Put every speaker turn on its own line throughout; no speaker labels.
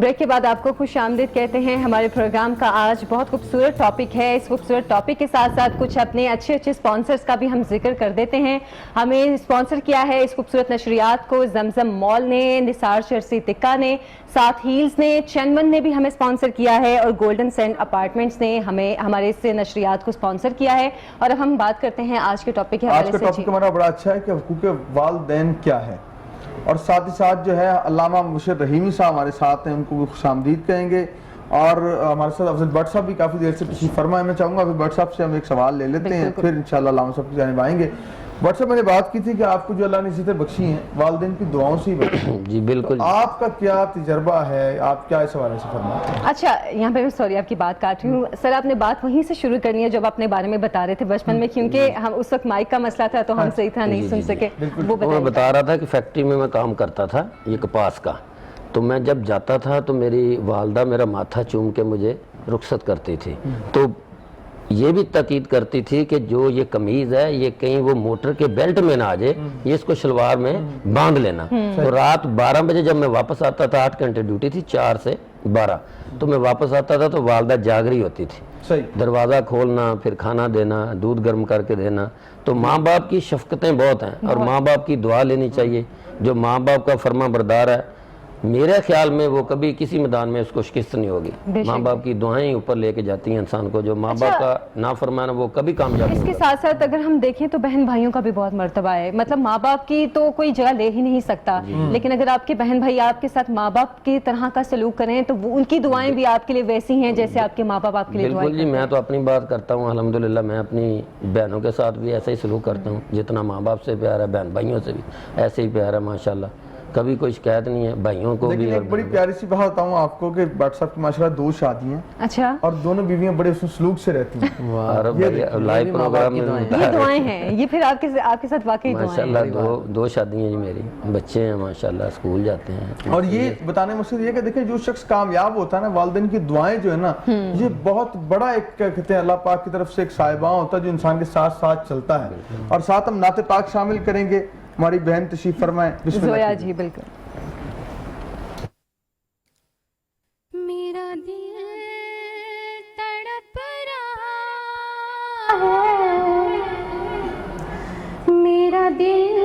Break کے بعد آپ کو خوش آمدید کہتے ہیں. ہمارے پروگرام کا آج بہت خوبصورت ٹاپک ہے. اس خوبصورت ٹاپک کے ساتھ ساتھ کچھ اپنے اچھے اسپانسرز کا بھی ہم ذکر کر دیتے ہیں. ہمیں اسپانسر کیا ہے اس خوبصورت نشریات کو زمزم مال نے, نثار چرسی تکہ نے, ساتھ ہیلز نے, چنون نے بھی ہمیں اسپانسر کیا ہے, اور گولڈن سینڈ اپارٹمنٹس نے ہمارے اس نشریات کو اسپانسر کیا ہے. اور اب ہم بات کرتے ہیں آج کے ٹاپک کے حوالے سے.
آج کا ٹاپک ہمارا بڑا اچھا ہے کہ حقوق والدین کیا ہے, اور ساتھ ہی ساتھ جو ہے علامہ مبشر رحیمی صاحب ہمارے ساتھ ہیں, ان کو بھی خوش آمدید کہیں گے. اور ہمارے ساتھ افضل بٹ صاحب بھی کافی دیر سے تشریف فرما ہے. میں چاہوں گا ابھی بٹ صاحب سے ہم ایک سوال لے لیتے ہیں, پھر انشاءاللہ علامہ صاحب کی جانب آئیں گے. بٹ صاحب, میں نے بات کی تھی کہ آپ کو جو اللہ نے عزتیں بخشی ہیں والدین کی دعاؤں سے ہی بخشی ہیں.
جی بالکل.
آپ کا کیا تجربہ ہے, آپ کیا اس حوالے سے فرماتے ہیں؟
اچھا, یہاں پہ سوری آپ کی بات کاٹ رہی ہوں سر, آپ نے بات وہیں سے شروع کرنی ہے جب اپنے بارے میں بتا رہے تھے بچپن میں, کیونکہ ہم اس وقت مائک کا مسئلہ تھا تو ہم صحیح طرح نہیں سن سکے.
وہ میں بتا رہا تھا کہ فیکٹری میں کام کرتا تھا یہ کپاس کا, تو میں جب جاتا تھا تو میری والدہ میرا ماتھا چوم کے مجھے رخصت کرتی تھی, تو یہ بھی تاکید کرتی تھی کہ جو یہ قمیض ہے یہ کہیں وہ موٹر کے بیلٹ میں نہ آ جائے, یہ اس کو شلوار میں باندھ لینا. تو رات 12 بجے جب میں واپس آتا تھا, 8 گھنٹے ڈیوٹی تھی 4 سے 12, تو میں واپس آتا تھا تو والدہ جاگ رہی ہوتی تھی. دروازہ کھولنا, پھر کھانا دینا, دودھ گرم کر کے دینا. تو ماں باپ کی شفقتیں بہت ہیں, اور ماں باپ کی دعا لینی چاہیے. جو ماں باپ کا فرما بردار ہے, میرے خیال میں وہ کبھی کسی میدان میں اس کو شکست نہیں ہوگی. ماں باپ کی دعائیں اوپر لے کے جاتی ہیں انسان کو. جو ماں باپ کا نافرمان وہ کبھی کامیاب نہیں ہوگا.
اس کے ساتھ ساتھ اگر ہم دیکھیں تو بہن بھائیوں کا بھی بہت مرتبہ ہے. مطلب ماں باپ کی تو کوئی جگہ لے ہی نہیں سکتا, لیکن اگر آپ کے بہن بھائی آپ کے ساتھ ماں باپ کی طرح کا سلوک کریں تو ان کی دعائیں بھی آپ کے لیے ویسی ہیں جیسے آپ کے ماں باپ آپ کے لیے دعائیں
بالکل. جی میں تو اپنی بات کرتا ہوں, الحمدللہ میں اپنی بہنوں کے ساتھ بھی ایسا ہی سلوک کرتا ہوں. جتنا ماں باپ سے پیار ہے بہن بھائیوں سے بھی ایسے ہی پیار ہے ماشاءاللہ. کبھی کوئی شکایت نہیں ہے بھائیوں کو بھی.
لیکن ایک بڑی پیاری سی بات بتاؤں آپ کو کہ بٹ صاحب کی ماشاءاللہ 2 شادی ہیں.
اچھا. اور
دونوں بیویاں بڑے حسن سلوک سے رہتی ہیں.
لائیو پروگرام میں
یہ دعائیں ہیں, یہ پھر آپ کے ساتھ واقعی دعائیں ہیں.
ماشاءاللہ 2 شادیاں ہیں جی میری, بچے ہیں ماشاءاللہ, اسکول جاتے ہیں.
اور یہ بتانے میں مقصد یہ کہ دیکھیں جو شخص کامیاب ہوتا ہے نا, والدین کی دعائیں جو ہے نا, یہ بہت بڑا ایک کیا کہتے ہیں اللہ پاک کی طرف سے ایک صاحباں ہوتا ہے جو انسان کے ساتھ ساتھ چلتا ہے. اور ساتھ ہم نعت پاک شامل کریں گے. ہماری بہن تشریف فرمائیں.
زویا جی بالکل.
میرا دل تڑپ رہا ہے, میرا دل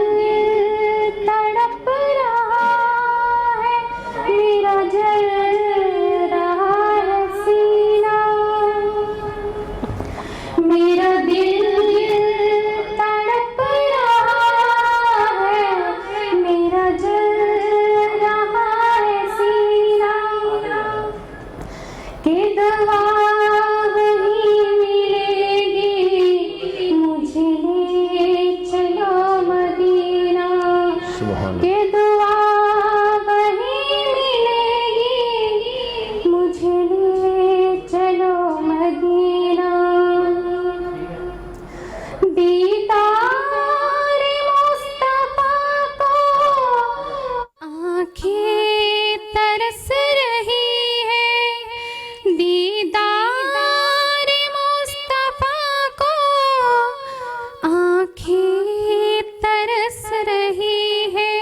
تڑپ رہا ہے, میرا جل رہا ہے سینہ, میرا دل تڑپ رہا ہے, میرا جل رہا ہے سینہ, کہ دعا وہی ملے گی مجھے لے چلو مدینہ, کہ دعا وہی ملے گی مجھے لے چلو مدینہ. دیدار مصطفیٰ کو آنکھیں ترس رہی ہے, دیدار مصطفیٰ کو آنکھیں ترس رہی ہے,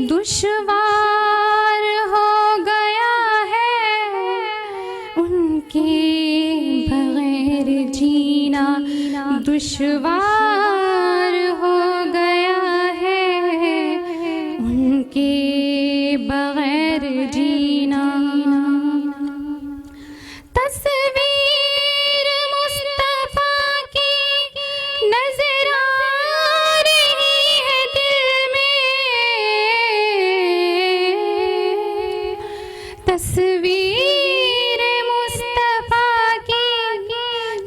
دشوار ہو گیا ہے ان کے بغیر جینا, دشوار ہو گیا ہے ان کے بغیر جینا. تصویر مصطفیٰ کی نظر آ رہی ہے دل میں, تصویر مصطفیٰ کی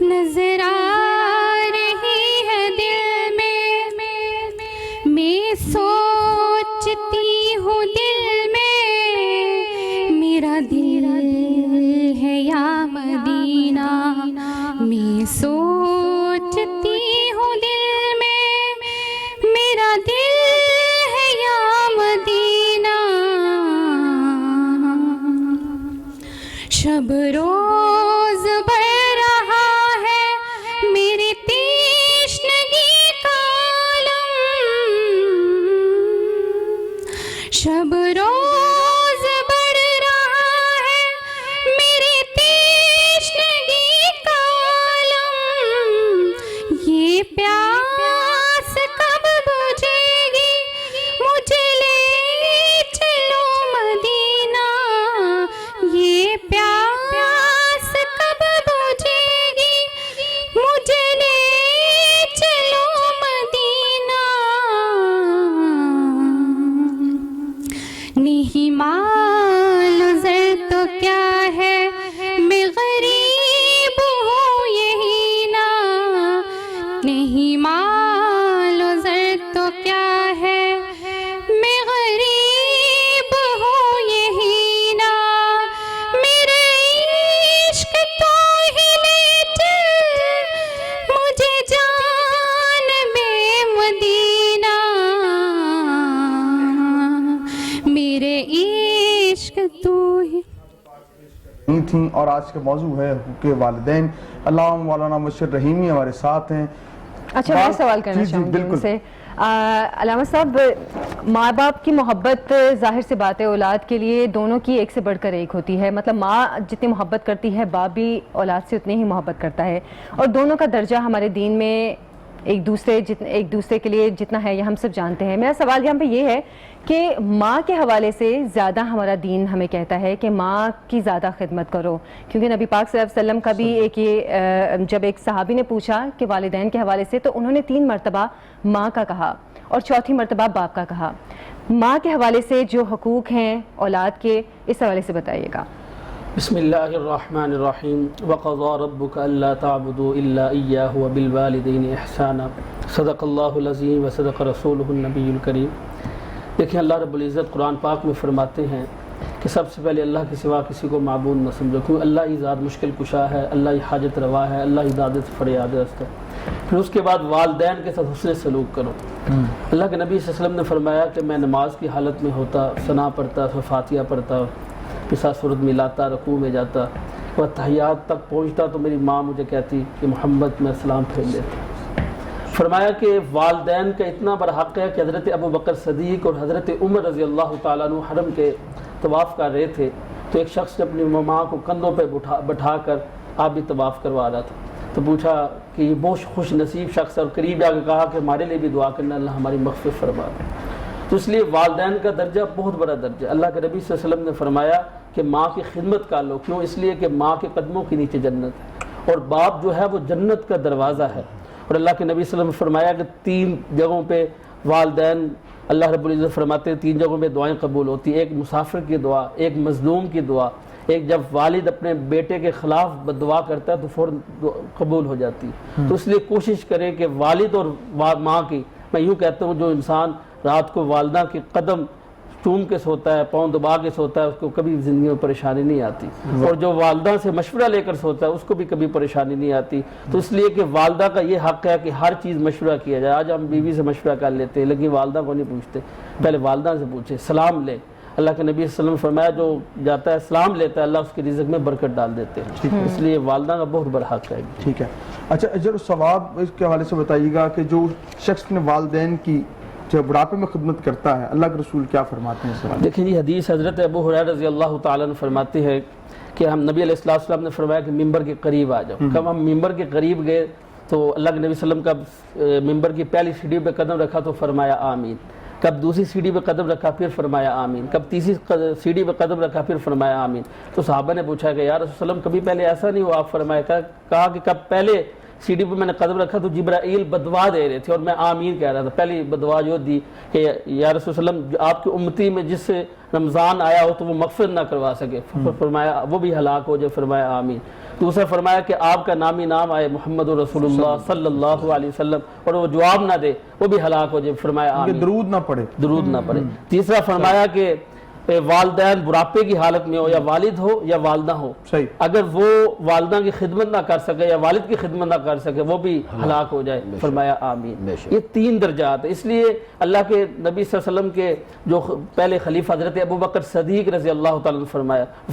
نظر آ رہی ہے دل میں, میں سوچتی ہوں دل میں میرا دل ہے یا مدینہ, میں سوچتی ہوں دل میں میرا دل ہے یا مدینہ. شب روز بڑھ رہا ہے میری تشنگی کا عالم, شب روز بڑھ رہا نہیں مال و زر تو کیا ہے، میں غریب ہوں یہی نا، میرے عشق تو ہی لے چل مجھے جان بے مدینہ، میرے عشق تو ہی
تھیں۔ اور آج کا موضوع ہے حقوق والدین۔ علامہ مولانا مبشر رحیمی ہمارے ساتھ ہیں۔
اچھا میں سوال کرنا چاہوں گی ان سے، علامہ صاحب، ماں باپ کی محبت ظاہر سی بات ہے اولاد کے لیے دونوں کی ایک سے بڑھ کر ایک ہوتی ہے، مطلب ماں جتنی محبت کرتی ہے باپ بھی اولاد سے اتنی ہی محبت کرتا ہے، اور دونوں کا درجہ ہمارے دین میں ایک دوسرے کے لیے جتنا ہے یہ ہم سب جانتے ہیں۔ میرا سوال یہاں پہ یہ ہے کہ ماں کے حوالے سے زیادہ ہمارا دین ہمیں کہتا ہے کہ ماں کی زیادہ خدمت کرو، کیونکہ نبی پاک صلی اللہ علیہ وسلم کا بھی جب ایک صحابی نے پوچھا کہ والدین کے حوالے سے، تو انہوں نے 3 مرتبہ ماں کا کہا اور 4تھی مرتبہ باپ کا کہا۔ ماں کے حوالے سے جو حقوق ہیں اولاد کے، اس حوالے سے بتائیے گا۔
بسم اللہ الرحمن الرحیم وقضى ربك الا تعبدوا الا اياه وبالوالدين احسانا صدق اللہ العظیم وصدق رسولہ النبی الکریم۔ دیکھیں اللہ رب العزت قرآن پاک میں فرماتے ہیں کہ سب سے پہلے اللہ کے سوا کسی کو معبود نہ سمجھو، کیونکہ اللہ ہی ذات مشکل کشا ہے، اللہ ہی حاجت روا ہے، اللہ ہی داد فریاد رست ہے۔ پھر اس کے بعد والدین کے ساتھ حسن سلوک کرو۔ اللہ کے نبی صلی اللہ علیہ وسلم نے فرمایا کہ میں نماز کی حالت میں ہوتا، ثنا پڑھتا، فاتحہ پڑھتا، پسا صورت ملاتا، رکوع میں جاتا، وہ تحیات تک پہنچتا تو میری ماں مجھے کہتی کہ محمد میں سلام پھیر لیتا۔ فرمایا کہ والدین کا اتنا بڑا حق ہے کہ حضرت ابو بکر صدیق اور حضرت عمر رضی اللہ تعالیٰ عنہ حرم کے طواف کر رہے تھے، تو ایک شخص نے اپنی ماں کو کندھوں پہ بٹھا کر آپ بھی طواف کروا رہا تھا، تو پوچھا کہ یہ بہت خوش نصیب شخص، اور قریب آ کے کہا کہ ہمارے لیے بھی دعا کرنا، اللہ ہماری مغفرت فرما دے۔ تو اس لیے والدین کا درجہ بہت بڑا درجہ، اللہ کے نبی صلی اللہ علیہ وسلم نے فرمایا کہ ماں کی خدمت کر لو، کیوں؟ اس لیے کہ ماں کے قدموں کے نیچے جنت ہے، اور باپ جو ہے وہ جنت کا دروازہ ہے۔ اور اللہ کے نبی صلی اللہ علیہ وسلم نے فرمایا کہ 3 جگہوں پہ والدین، اللہ رب العزت فرماتے ہیں 3 جگہوں پہ دعائیں قبول ہوتی ہیں، ایک مسافر کی دعا، ایک مظلوم کی دعا، ایک جب والد اپنے بیٹے کے خلاف دعا کرتا ہے تو فوراً قبول ہو جاتی ہے۔ تو اس لیے کوشش کریں کہ والد اور ماں کی، میں یوں کہتا ہوں جو انسان رات کو والدہ کے قدم چوم کے سوتا ہے، پاؤں دبا کے سوتا ہے، اس کو کبھی زندگی میں پریشانی نہیں آتی، اور جو والدہ سے مشورہ لے کر سوتا ہے اس کو بھی کبھی پریشانی نہیں آتی۔ تو اس لیے کہ والدہ کا یہ حق ہے کہ ہر چیز مشورہ کیا جائے۔ آج ہم بیوی سے مشورہ کر لیتے ہیں لیکن والدہ کو نہیں پوچھتے، پہلے والدہ سے پوچھے، سلام لے۔ اللہ کے نبی صلی اللہ علیہ وسلم نے فرمایا جو جاتا ہے سلام لیتا ہے اللہ اس کے رزق میں برکت ڈال دیتے ہیں، اس لیے والدہ کا بہت بڑا حق ہے۔
ٹھیک ہے، اچھا اجر و ثواب اس کے حوالے سے بتائیے گا کہ جو شخص نے والدین کی جو بڑھاپے میں خدمت کرتا ہے، اللہ کے رسول کیا فرماتے ہیں اس حوالے سے؟
دیکھیں جی، حدیث حضرت ابو ہریرہ رضی اللہ تعالیٰ عنہ فرماتے ہیں کہ ہم نبی علیہ السلام نے فرمایا کہ ممبر کے قریب آ جاؤ۔ کب ہم ممبر کے قریب گئے تو اللہ کے نبی صلی اللہ علیہ وسلم کا ممبر کی پہلی سیڑھی پہ قدم رکھا تو فرمایا آمین، کب دوسری سیڑھی پہ قدم رکھا پھر فرمایا آمین، کب تیسری سیڑھی پہ قدم رکھا پھر فرمایا آمین۔ تو صحابہ نے پوچھا کہ یا رسول اللہ علیہ وسلم کبھی پہلے ایسا نہیں ہوا؟ آپ فرمایا، کہا کہ کب پہلے سیڑھی پہ میں نے قدم رکھا تو جبرائیل بدعا دے رہے تھے اور میں آمین کہہ رہا تھا۔ پہلی بدعا جو دی کہ یا رسول اللہ علیہ وسلم آپ کی امتی میں جس سے رمضان آیا ہو تو وہ مغفرت نہ کروا سکے، فرمایا وہ بھی ہلاک ہو جائے، فرمایا آمین۔ دوسرا فرمایا کہ آپ کا نامی نام آئے محمد رسول اللہ صلی اللہ علیہ وسلم اور وہ جواب نہ دے، وہ بھی ہلاک ہو جائے، فرمایا آمین،
درود نہ پڑھے،
درود نہ پڑھے۔ تیسرا فرمایا کہ والدین بڑھاپے کی حالت میں ہو، یا والد ہو یا والدہ ہو، اگر وہ والدہ کی خدمت نہ کر سکے یا والد کی خدمت نہ کر سکے وہ بھی ہلاک ہو جائے، فرمایا آمین۔ یہ 3 درجات ہیں۔ اس لیے اللہ کے نبی صلی اللہ علیہ وسلم کے جو پہلے خلیفہ حضرت ابو بکر صدیق رضی اللہ تعالیٰ نے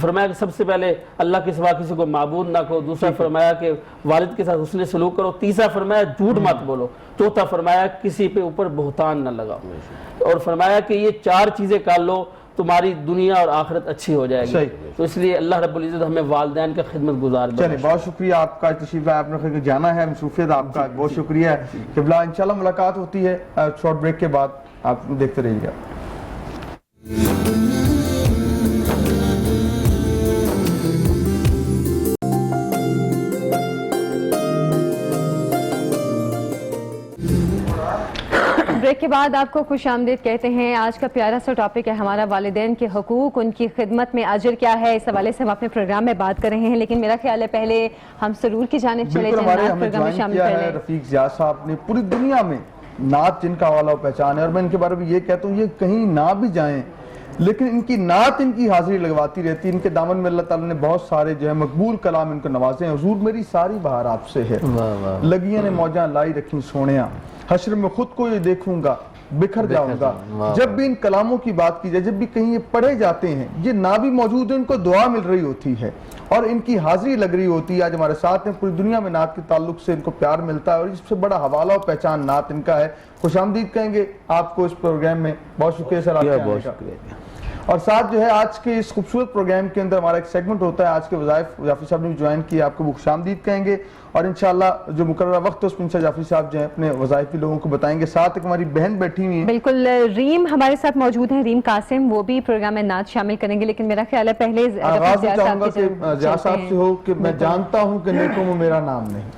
فرمایا کہ سب سے پہلے اللہ کے سوا کسی کو معبود نہ کرو، دوسرا فرمایا کہ والد کے ساتھ حسن سلوک کرو، تیسرا فرمایا جھوٹ مت بولو، چوتھا فرمایا کسی پہ اوپر بہتان نہ لگاؤ، اور فرمایا کہ یہ 4 چیزیں کر لو تمہاری دنیا اور آخرت اچھی ہو جائے گی۔ تو اس لیے اللہ رب العزت ہمیں والدین کا خدمت گزار بنائے۔
چلیں، بہت شکریہ آپ کا تشریف لائے، آپ نے جانا ہے مصروفیت آپ کا، بہت شکریہ ہے قبلہ۔ انشاءاللہ ملاقات ہوتی ہے شارٹ بریک کے بعد، آپ دیکھتے رہیے گا۔
بریک بریک کے بعد آپ کو خوش آمدید کہتے ہیں. آج کا پیارا سا ٹاپک ہے ہمارا والدین کے حقوق, ان کی خدمت میں اجر کیا ہے. اس حوالے سے ہم اپنے پروگرام میں بات کر رہے ہیں, لیکن میرا خیال ہے پہلے ہم سرور کی جانب چلے جائیں.
ہمیں جوائن کیا ہے رفیق ضیاء صاحب نے. پوری دنیا میں نعت جن کا حوالہ و پہچان ہے, اور میں ان کے بارے میں یہ کہتا ہوں یہ کہیں نہ بھی جائیں لیکن ان کی نعت ان کی حاضری لگواتی رہتی. ان کے دامن میں اللہ تعالیٰ نے بہت سارے جو ہے مقبول کلام ان کو نوازے ہیں. حضور میری ساری بہار آپ سے ہے, لگیاں نے موجاں لائی رکھیں سونیاں, حشر میں خود کو یہ دیکھوں گا بکھر جاؤں گا. جب بھی ان کلاموں کی بات کی جائے, جب بھی کہیں یہ پڑھے جاتے ہیں, یہ نہ بھی موجود ہیں, ان کو دعا مل رہی ہوتی ہے اور ان کی حاضری لگ رہی ہوتی ہے. آج ہمارے ساتھ ہیں, پوری دنیا میں نعت کے تعلق سے ان کو پیار ملتا ہے اور اس سے بڑا حوالہ و پہچان نعت ان کا ہے. خوش آمدید کہیں گے آپ کو اس پروگرام میں. بہت شکریہ سر, بہت شکریہ. اور ساتھ جو ہے آج کے اس خوبصورت پروگرام کے اندر ہمارا ایک سیگمنٹ ہوتا ہے آج کے وظائف. جعفری صاحب نے بھی جوائن کیا, آپ کو خوش آمدید کہیں گے اور انشاءاللہ جو مقررہ وقت ہے اس میں جعفری صاحب جو ہے اپنے وظائف بھی لوگوں کو بتائیں گے. ساتھ ایک ہماری بہن بیٹھی ہوئی ہیں,
بالکل, ریم ہمارے ساتھ موجود ہیں, ریم قاسم, وہ بھی پروگرام میں نعت شامل کریں گے. لیکن میرا خیال ہے پہلے
آغاز میں چاہوں گا کہ ضیاء صاحب سے ہو کہ میں جانتا ہوں کہ نیکوں میں میرا نام نہیں.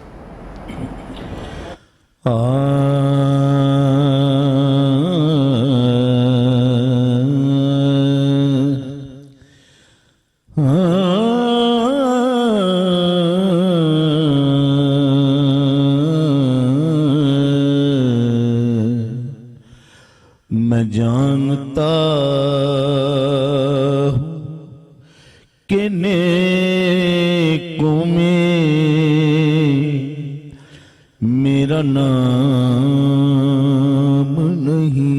میں جانتا ہوں کہ نیکوں میں میرا نام نہیں.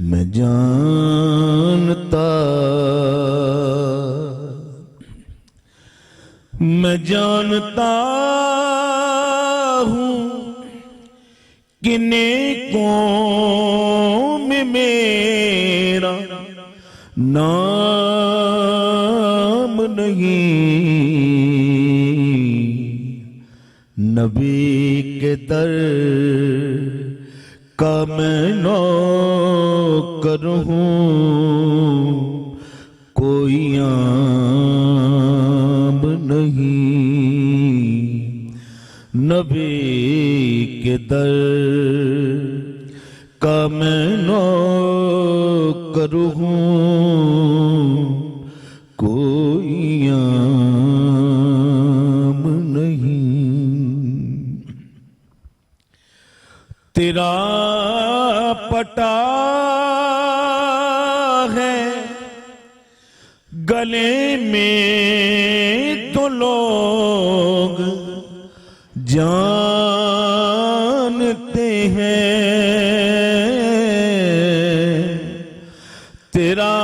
میں جانتا ہوں کہ نیکوں میں میرا نام نہیں. نبی کے در کا میں نوکر ہوں, کوئی عام نہیں. نبی کے در کا میں نوکر ہوں, کوئی عام نہیں. تیرا پٹا ہے گلے میں تو لوگ جانتے ہیں. تیرا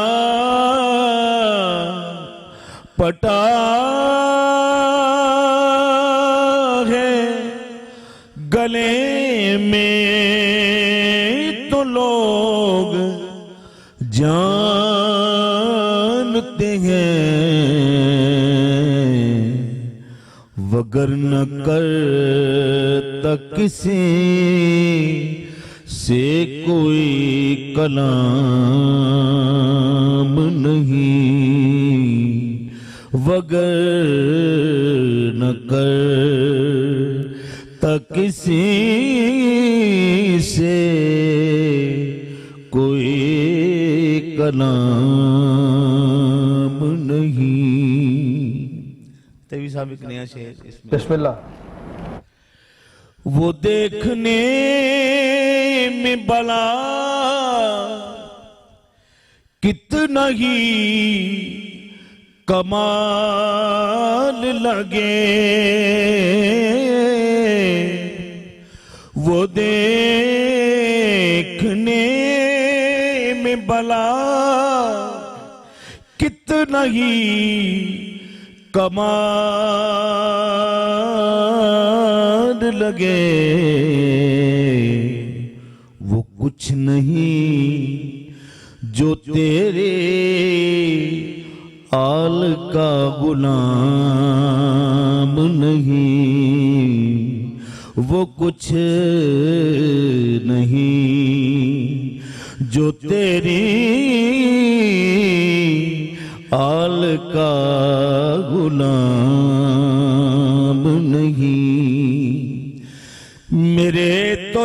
پٹا ہے گلے میں تو لوگ جانتے ہیں, وگر نہ کرتا کسی سے کوئی کلام نہیں. وگر نہ کرتا کسی سے کوئی کلام نہیں. تیوی صاحب ایک نیا شعر
بسم اللہ.
وہ دیکھنے میں بلا کتنا ہی کمال لگے, وہ دیکھنے میں بلا کتنا ہی کمال لگے, وہ کچھ نہیں جو تیرے آل کا غلام نہیں. وہ کچھ نہیں جو تیری آل کا غلام نہیں. میرے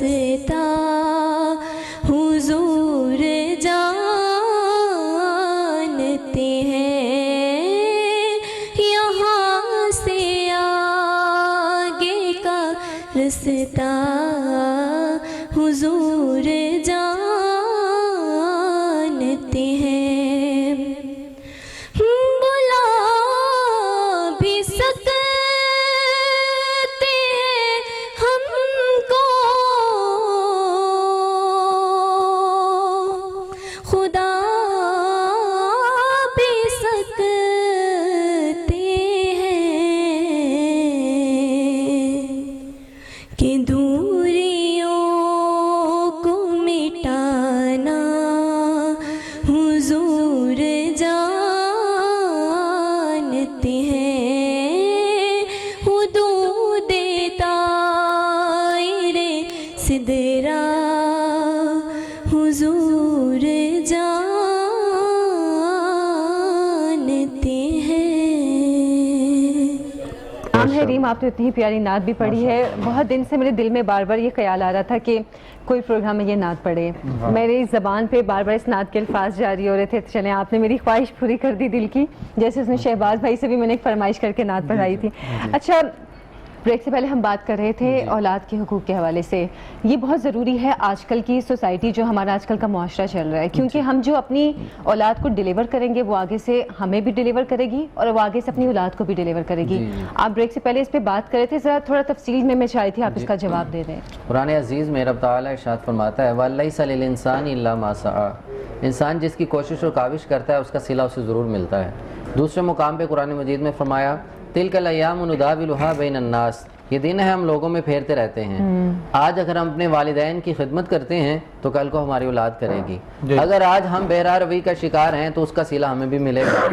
رستا حضور جانتے ہیں، یہاں سے آگے کا رستا حضور جانتے ہیں، بلا بھی سکتے ہیں ہم کو خدا بھی سکتے ہیں کہ دوریوں کو مٹانا حضور جانتے ہیں، حدود طائر سدرا حضور جانتے ہیں۔
عام ہے ریم، آپ نے اتنی پیاری نعت بھی پڑھی ہے، بہت دن سے میرے دل میں بار بار یہ خیال آ رہا تھا کہ کوئی پروگرام میں یہ نعت پڑھے، میری زبان پہ بار بار اس نعت کے الفاظ جاری ہو رہے تھے، چلیں آپ نے میری خواہش پوری کر دی دل کی، جیسے اس نے شہباز بھائی سے بھی میں نے ایک فرمائش کر کے نعت پڑھائی تھی۔ اچھا، بریک سے پہلے ہم بات کر رہے تھے اولاد کے حقوق کے حوالے سے، یہ بہت ضروری ہے آج کل کی سوسائٹی، جو ہمارا آج کل کا معاشرہ چل رہا ہے، کیونکہ ہم جو اپنی اولاد کو ڈیلیور کریں گے وہ آگے سے ہمیں بھی ڈیلیور کرے گی اور وہ آگے سے اپنی اولاد کو بھی ڈیلیور کرے گی۔ آپ بریک سے پہلے اس پہ بات کر رہے تھے، ذرا تھوڑا تفصیل میں چاہی تھی آپ اس کا جواب دے دیں۔
قرآن عزیز میں رب تعالیٰ ارشاد فرماتا ہے وَلَيْسَ لِلْإِنسَانِ إِلَّا مَا سَعَى، انسان جس کی کوشش اور کاوش کرتا ہے اس کا صلہ اسے ضرور ملتا ہے۔ دوسرے مقام پہ قرآن مجید میں فرمایا تِلْكَ الْأَيَّامُ نُدَاوِلُهَا بَيْنَ النَّاسِ، یہ دن ہے ہم لوگوں میں پھیرتے رہتے ہیں، آج اگر ہم اپنے والدین کی خدمت کرتے ہیں تو کل کو ہماری اولاد کرے گی، اگر آج ہم بہرا روی کا شکار ہیں تو اس کا صلہ ہمیں بھی ملے گا،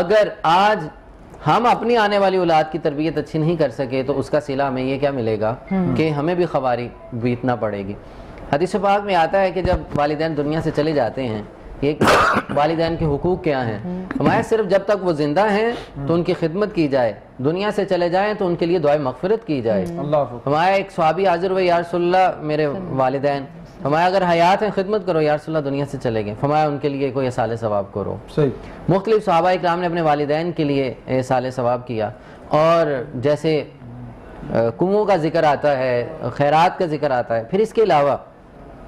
اگر آج ہم اپنی آنے والی اولاد کی تربیت اچھی نہیں کر سکے تو اس کا صلہ ہمیں یہ کیا ملے گا کہ ہمیں بھی خواری بیتنا پڑے گی۔ حدیث پاک میں آتا ہے کہ جب والدین دنیا سے چلے جاتے ہیں، ایک والدین کے حقوق کیا ہیں، ہمارے صرف جب تک وہ زندہ ہیں تو ان کی خدمت کی جائے، دنیا سے چلے جائیں تو ان کے لیے دعائے مغفرت کی جائے۔ ہمارا ایک صحابی حاضر ہوئے، یا رسول اللہ میرے والدین، فرمایا اگر حیات ہیں خدمت کرو، یا رسول اللہ دنیا سے چلے گئے، فرمایا ان کے لیے کوئی احصال ثواب کرو۔ مختلف صحابہ اکرام نے اپنے والدین کے لیے احصال ثواب کیا، اور جیسے کنووں کا ذکر آتا ہے، خیرات کا ذکر آتا ہے۔ پھر اس کے علاوہ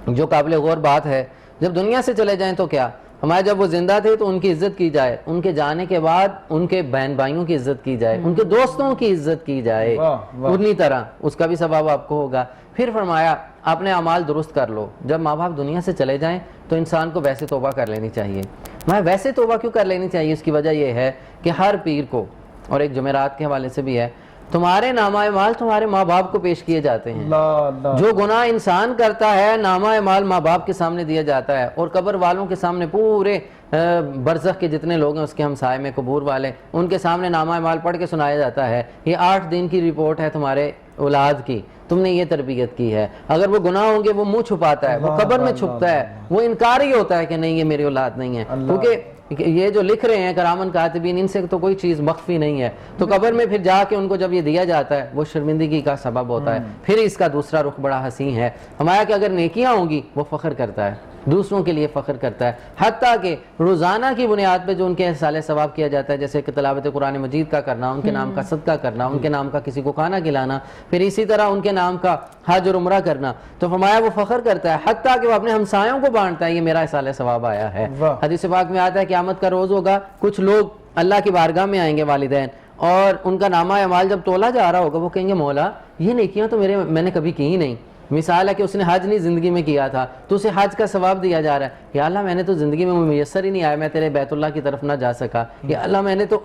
جو قابل غور بات ہے، جب دنیا سے چلے جائیں تو کیا، ہمارے جب وہ زندہ تھے تو ان کی عزت کی جائے، ان کے جانے کے بعد ان کے بہن بھائیوں کی عزت کی جائے، ان کے دوستوں کی عزت کی جائے، اتنی طرح اس کا بھی ثواب آپ کو ہوگا۔ پھر فرمایا اپنے اعمال درست کر لو، جب ماں باپ دنیا سے چلے جائیں تو انسان کو ویسے توبہ کر لینی چاہیے۔ ویسے توبہ کیوں کر لینی چاہیے؟ اس کی وجہ یہ ہے کہ ہر پیر کو، اور ایک جمعرات کے حوالے سے بھی ہے، تمہارے نامہ اعمال تمہارے ماں باپ کو پیش کیے جاتے ہیں۔ جو گناہ انسان کرتا ہے نامہ اعمال ماں باپ کے سامنے دیا جاتا ہے، اور قبر والوں کے سامنے پورے برزخ کے جتنے لوگ ہیں اس کے ہمسائے میں قبور والے، ان کے سامنے نامہ اعمال پڑھ کے سنایا جاتا ہے، یہ 8 دن کی رپورٹ ہے تمہارے اولاد کی، تم نے یہ تربیت کی ہے۔ اگر وہ گناہ ہوں گے وہ منہ چھپاتا ہے، وہ قبر میں چھپتا ہے، وہ انکار ہی ہوتا ہے کہ نہیں یہ میری اولاد نہیں ہے، کیونکہ یہ جو لکھ رہے ہیں کرامن کاتبین، ان سے تو کوئی چیز مخفی نہیں ہے، تو قبر میں پھر جا کے ان کو جب یہ دیا جاتا ہے وہ شرمندگی کا سبب ہوتا ہے۔ پھر اس کا دوسرا رخ بڑا حسین ہے، ہمارا کہ اگر نیکیاں ہوں گی وہ فخر کرتا ہے، دوسروں کے لیے فخر کرتا ہے، حتیٰ کہ روزانہ کی بنیاد پہ جو ان کے احصال ثواب کیا جاتا ہے، جیسے کہ تلاوت قرآن مجید کا کرنا، ان کے نام کا صدقہ کرنا، ان کے نام کا کسی کو کھانا کھلانا، پھر اسی طرح ان کے نام کا حج اور عمرہ کرنا، تو فرمایا وہ فخر کرتا ہے، حتیٰ کہ وہ اپنے ہمسایوں کو بانٹتا ہے، یہ میرا احصال ثواب آیا ہے۔ حدیث پاک میں آتا ہے قیامت کا روز ہوگا، کچھ لوگ اللہ کی بارگاہ میں آئیں گے والدین، اور ان کا نامہ اعمال جب تولا جا رہا ہوگا وہ کہیں گے مولا یہ نیکیاں تو میں نے کبھی کی ہی نہیں۔ مثال ہے کہ اس نے حج نہیں زندگی میں کیا تھا تو اسے حج کا ثواب دیا جا رہا ہے، یا اللہ میں نے تو زندگی میں میسر ہی نہیں آیا، میں تیرے بیت اللہ کی طرف نہ جا سکا، یا اللہ میں نے تو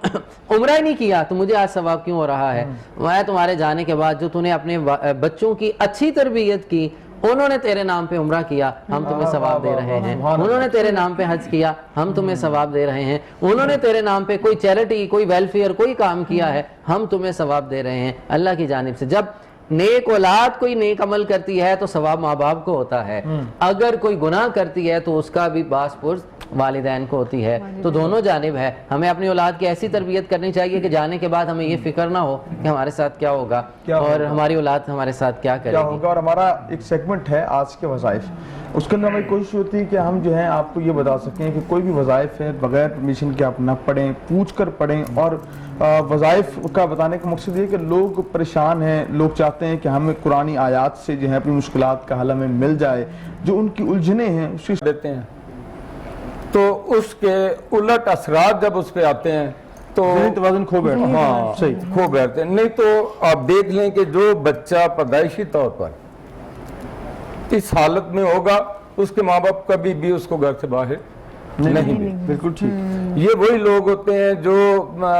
عمرہ ہی نہیں کیا تو مجھے آج ثواب کیوں ہو رہا ہے؟ میں تمہارے جانے کے بعد جو تو نے اپنے بچوں کی اچھی تربیت کی، انہوں نے تیرے نام پہ عمرہ کیا، ہم تمہیں ثواب دے رہے ہیں، انہوں نے تیرے نام پہ حج کیا، ہم تمہیں ثواب دے رہے ہیں، انہوں نے تیرے نام پہ کوئی چیریٹی، کوئی ویلفیئر، کوئی کام کیا ہے، ہم تمہیں ثواب دے رہے ہیں اللہ کی جانب سے۔ جب نیک اولاد کوئی نیک عمل کرتی ہے تو ثواب ماں باپ کو ہوتا ہے، اگر کوئی گناہ کرتی ہے تو اس کا بھی باس پرس والدین کو ہوتی ہے تو دونوں جانب ہے. ہمیں اپنی اولاد کی ایسی تربیت کرنی چاہیے کہ جانے کے بعد ہمیں یہ فکر نہ ہو کہ ہمارے ساتھ کیا ہوگا اور ہماری اولاد ہمارے ساتھ کیا کرے گی.
ہوگا. اور ہمارا ایک سیگمنٹ ہے آج کے وظائف, اس کے اندر ہماری کوشش ہوتی ہے کہ ہم جو ہیں آپ کو یہ بتا سکیں کہ کوئی بھی وظائف ہے بغیر پرمیشن کے آپ نہ پڑھیں, پوچھ کر پڑھیں. اور وظائف کا بتانے کا مقصد یہ کہ لوگ پریشان ہیں, لوگ چاہتے ہیں کہ ہمیں قرآنی آیات سے جو ہے اپنی مشکلات کا حل ہمیں مل جائے, جو ان کی الجھنیں ہیں اس
دیتے ہیں تو اس کے الٹ اثرات جب اس پہ آتے ہیں تو
توازن کھو بیٹھتا ہے.
ہاں
صحیح.
کھو بیٹھتے ہیں. نہیں تو آپ دیکھ لیں کہ جو بچہ پیدائشی طور پر اس حالت میں ہوگا اس کے ماں باپ کبھی بھی اس کو گھر سے باہر نہیں بھی.
بالکل ٹھیک.
یہ وہی لوگ ہوتے ہیں جو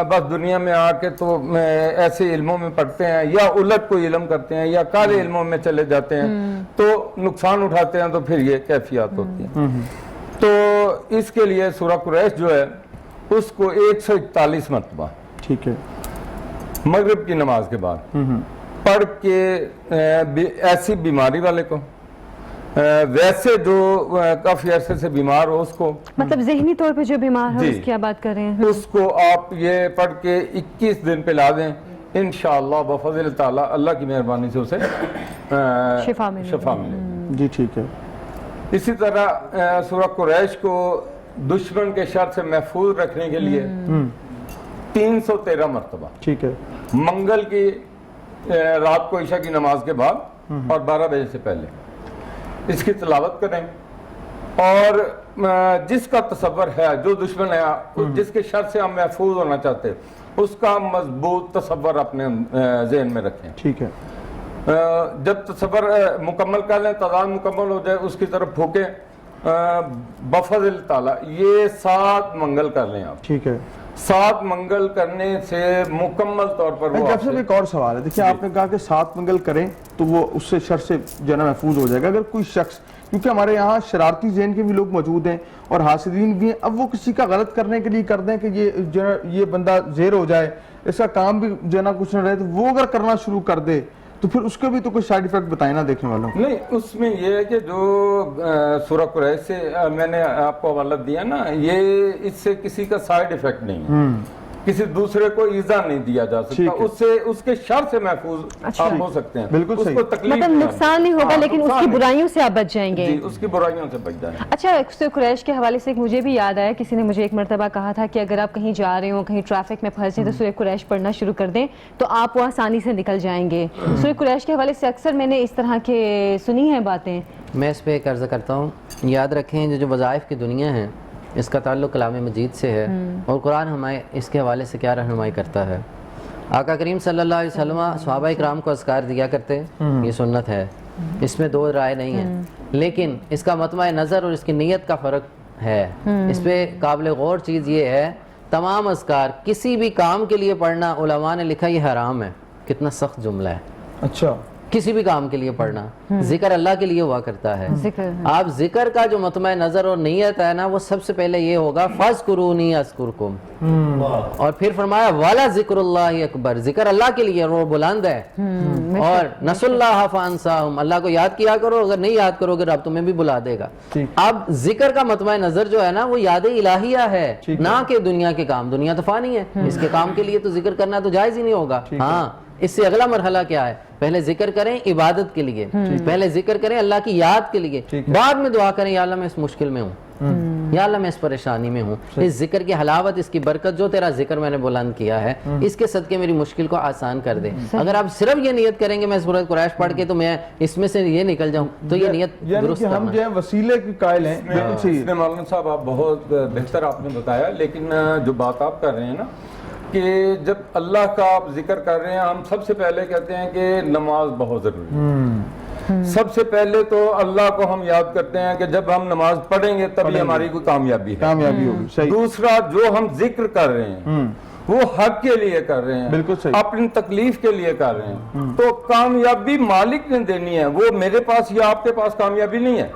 بس دنیا میں آ کے تو ایسے علموں میں پڑھتے ہیں یا الٹ کوئی علم کرتے ہیں یا کالے علموں میں چلے جاتے ہیں تو نقصان اٹھاتے ہیں, تو پھر یہ کیفیات ہوتی ہیں. تو اس کے لیے سورہ قریش جو ہے اس کو 141 مرتبہ
ٹھیک ہے
مغرب کی نماز کے بعد پڑھ کے ایسی بیماری والے کو, ویسے جو کافی عرصے سے بیمار ہو اس کو,
مطلب ذہنی طور پہ جو بیمار ہے اس کی بات کر رہے ہیں,
اس کو آپ یہ پڑھ کے 21 دن پہ لا دیں, انشاءاللہ بفضل تعالیٰ اللہ کی مہربانی سے اسے
شفا ملے.
جی ٹھیک ہے.
اسی طرح سورہ قریش کو دشمن کے شر سے محفوظ رکھنے کے لیے 313 مرتبہ
ٹھیک ہے
منگل کی رات کو عشاء کی نماز کے بعد اور 12 بجے سے پہلے اس کی تلاوت کریں. اور جس کا تصور ہے, جو دشمن ہے, جس کے شر سے ہم محفوظ ہونا چاہتے ہیں, اس کا مضبوط تصور اپنے ذہن میں رکھیں.
ٹھیک ہے.
جب تصور مکمل کر لیں, تعداد مکمل ہو جائے, اس کی طرف پھونکیں بفضل تعالیٰ. یہ 7 منگل کر لیں آپ.
ٹھیک ہے.
7 منگل کرنے سے مکمل طور پر وہ
جب سے ایک اور سوال ہے, دیکھیں آپ نے کہا کہ 7 منگل کریں تو وہ اس سے شر سے جو ہے نا محفوظ ہو جائے گا. اگر کوئی شخص, کیونکہ ہمارے یہاں شرارتی ذہن کے بھی لوگ موجود ہیں اور حاسدین بھی ہیں, اب وہ کسی کا غلط کرنے کے لیے کر دیں کہ یہ جو ہے یہ بندہ زیر ہو جائے, اس کا کام بھی جو ہے نا کچھ نہ رہے, تو وہ اگر کرنا شروع کر دے تو پھر اس کے بھی تو کوئی سائیڈ ایفیکٹ بتائیں نا دیکھنے والوں.
نہیں, اس میں یہ ہے کہ جو سورہ قریش سے میں نے آپ کو حوالہ دیا نا, یہ اس سے کسی کا سائیڈ ایفیکٹ نہیں ہے, کسی دوسرے کو ایزا نہیں دیا جا سکتا, اس سے اس کے شر سے محفوظ آپ ہو سکتے ہیں.
بالکل صحیح.
مطلب نقصان نہیں ہوگا لیکن اس کی برائیوں سے آپ بچ جائیں گے.
جی, اس کی برائیوں سے بچ جائیں.
اچھا, سورہ قریش کے حوالے سے مجھے بھی یاد آیا, کسی نے مجھے ایک مرتبہ کہا تھا کہ اگر آپ کہیں جا رہے ہوں, کہیں ٹریفک میں پھنس جائیں تو سورہ قریش پڑھنا شروع کر دیں تو آپ وہ آسانی سے نکل جائیں گے. سورہ قریش کے حوالے سے اکثر میں نے اس طرح کے سنی ہیں باتیں.
میں اس پہ ایک عرض کرتا ہوں, یاد رکھیں جو وظائف کی دنیا ہے اس کا تعلق کلام مجید سے ہے, اور قرآن ہمیں اس کے حوالے سے کیا رہنمائی کرتا ہے. آقا کریم صلی اللہ علیہ وسلم صحابہ اکرام کو اذکار دیا کرتے, یہ سنت ہے, اس میں دو رائے نہیں ہے, لیکن اس کا مطمع نظر اور اس کی نیت کا فرق ہے. اس پہ قابل غور چیز یہ ہے, تمام اذکار کسی بھی کام کے لیے پڑھنا علماء نے لکھا یہ حرام ہے. کتنا سخت جملہ ہے.
اچھا,
کسی بھی کام کے لیے پڑھنا, ذکر اللہ کے لیے ہوا کرتا ہے. آپ ذکر کا جو مطمع نظر اور نیت ہے نا, وہ سب سے پہلے یہ ہوگا فاذکرونی اذکرکم, اور پھر فرمایا والا ذکر اللہ اکبر, ذکر اللہ کے لیے وہ بلند ہے. اور نسوا اللہ فانساہم, اللہ کو یاد کیا کرو, اگر نہیں یاد کرو گے رب تمہیں بھی بلا دے گا. اب ذکر کا مطمع نظر جو ہے نا وہ یاد الہیہ ہے, نہ کہ دنیا کے کام. دنیا تو فانی ہے, اس کے کام کے لیے تو ذکر کرنا تو جائز ہی نہیں ہوگا. ہاں, اس سے اگلا مرحلہ کیا ہے, پہلے ذکر کریں عبادت کے لیے, پہلے ذکر کریں اللہ کی یاد کے لیے, بعد میں دعا کریں یا اللہ میں اس مشکل میں ہوں, یا اللہ میں اس پریشانی میں ہوں, اس ذکر کی حلاوت, اس کی برکت, جو تیرا ذکر میں نے بلند کیا ہے اس کے صدقے میری مشکل کو آسان کر دے. اگر آپ صرف یہ نیت کریں گے میں سورۃ قریش پڑھ کے تو میں اس میں سے یہ نکل جاؤں, تو یہ نیت درست کرنا.
ہم جو ہے وسیلے کے قائل ہیں. بالکل صحیح.
مولانا صاحب آپ بہت بہتر آپ نے بتایا, لیکن جو بات آپ کر رہے ہیں نا کہ جب اللہ کا آپ ذکر کر رہے ہیں, ہم سب سے پہلے کہتے ہیں کہ نماز بہت ضروری ہے. سب سے پہلے تو اللہ کو ہم یاد کرتے ہیں کہ جب ہم نماز پڑھیں گے تبھی ہماری کوئی کامیابی ہے,
کامیابی ہوگی. صحیح.
دوسرا جو ہم ذکر کر رہے ہیں وہ حق کے لیے کر رہے ہیں,
بالکل صحیح,
اپنی تکلیف کے لیے کر رہے ہیں, تو کامیابی مالک نے دینی ہے. وہ میرے پاس یا آپ کے پاس کامیابی نہیں ہے,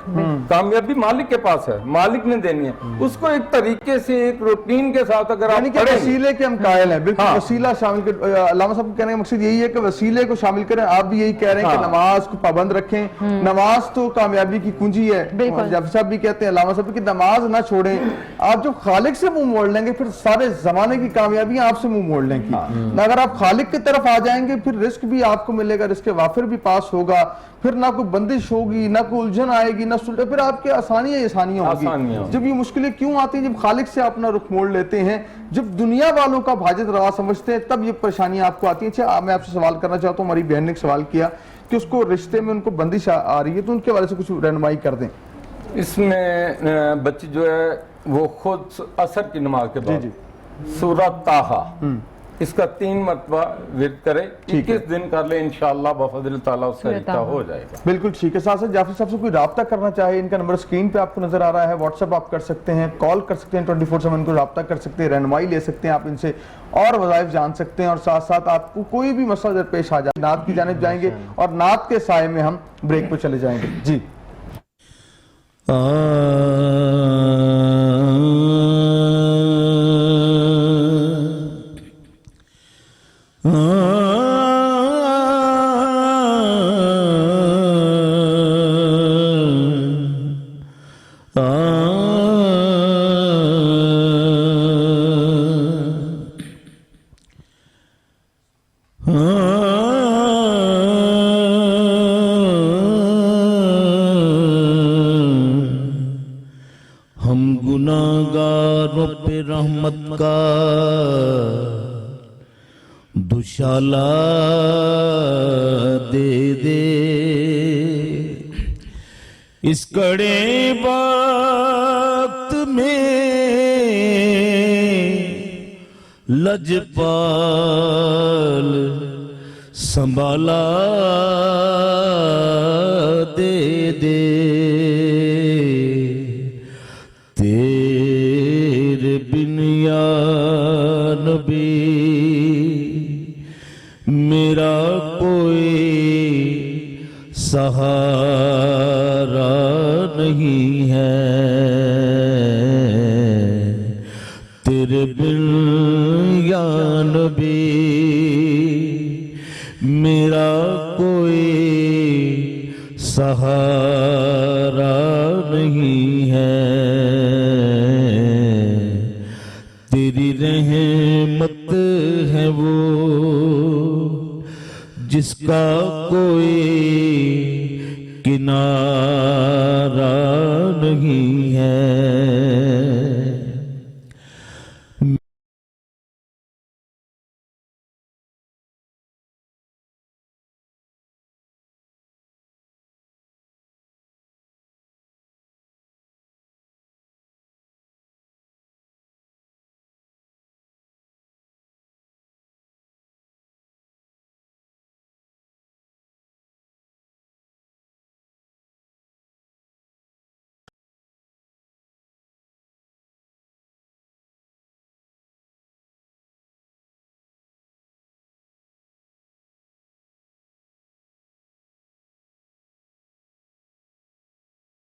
کامیابی مالک کے پاس ہے, مالک نے دینی ہے. اس کو ایک طریقے سے ایک روٹین کے ساتھ اگر آپ پڑھیں,
وسیلے کے ہم قائل ہیں, بالکل وسیلہ شامل کر. علامہ صاحب کہنے کا مقصد یہی ہے کہ وسیلے کو شامل کریں. آپ بھی یہی کہہ رہے ہیں کہ نماز کو پابند رکھیں, نماز تو کامیابی کی کنجی ہے. جعفر صاحب بھی کہتے ہیں, علامہ صاحب کہ نماز نہ چھوڑیں. آپ جو خالق سے منہ موڑ لیں گے پھر سارے زمانے کی کامیابیاں آپ سے منہ موڑ لیں گی. اگر آپ خالق کی طرف آ جائیں گے پھر رزق بھی آپ کو ملے گا, رزق وافر بھی پاس ہوگا, پھر نہ کوئی بندش ہوگی, نہ کوئی الجھن آئے گی, نہ سلطہ, پھر آپ کے آسانیاں ہوگی. جب یہ مشکلیں کیوں آتی ہیں؟ جب خالق سے اپنا رخ موڑ لیتے ہیں, جب دنیا والوں کا بھاجت روا سمجھتے ہیں, تب یہ پریشانیاں آپ کو آتی ہیں. اچھا, میں آپ سے سوال کرنا چاہتا ہوں, ہماری بہن نے ایک سوال کیا کہ اس کو رشتے میں ان کو بندش آ رہی ہے, تو ان کے بارے سے کچھ رہنمائی کر دیں.
اس میں بچی جو ہے وہ خود عصر کی نماز کے بعد سورہ طٰہٰ اس کا 3 مرتبہ ورد کرے, 21 دن کر لے, انشاءاللہ بفضل تعالیٰ اس کا رشتہ ہو جائے گا.
بالکل ٹھیک ہے. ساتھ ساتھ جعفر صاحب سے کوئی رابطہ کرنا چاہے, ان کا نمبر اسکرین پہ آپ کو نظر آ رہا ہے, واٹس ایپ آپ کر سکتے ہیں, کال کر سکتے ہیں, 24/7 کو رابطہ کر سکتے ہیں, رہنمائی لے سکتے ہیں آپ ان سے, اور وظائف جان سکتے ہیں, اور ساتھ ساتھ آپ کو کوئی بھی مسئلہ در پیش آ جائے نعت کی جانب جائیں گے, اور نعت کے سائے میں ہم بریک پہ چلے جائیں گے. جی
ہم گناہگاروں پہ رحمت کا دوشالہ دے دے, اس کڑے وقت میں لجپال سنبھالا دے دے, تیرے بن یا نبی میرا کوئی سہارا نہیں ہے, تیرے بن یا نبی میرا کوئی سہارا نہیں ہے, تیری رحمت ہے وہ جس کا کوئی کنارہ نہیں ہے.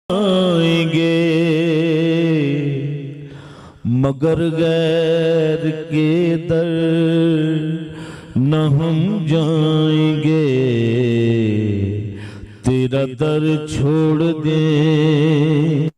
آئیں گے مگر غیر کے در نہ ہم جائیں گے, تیرا در چھوڑ دیں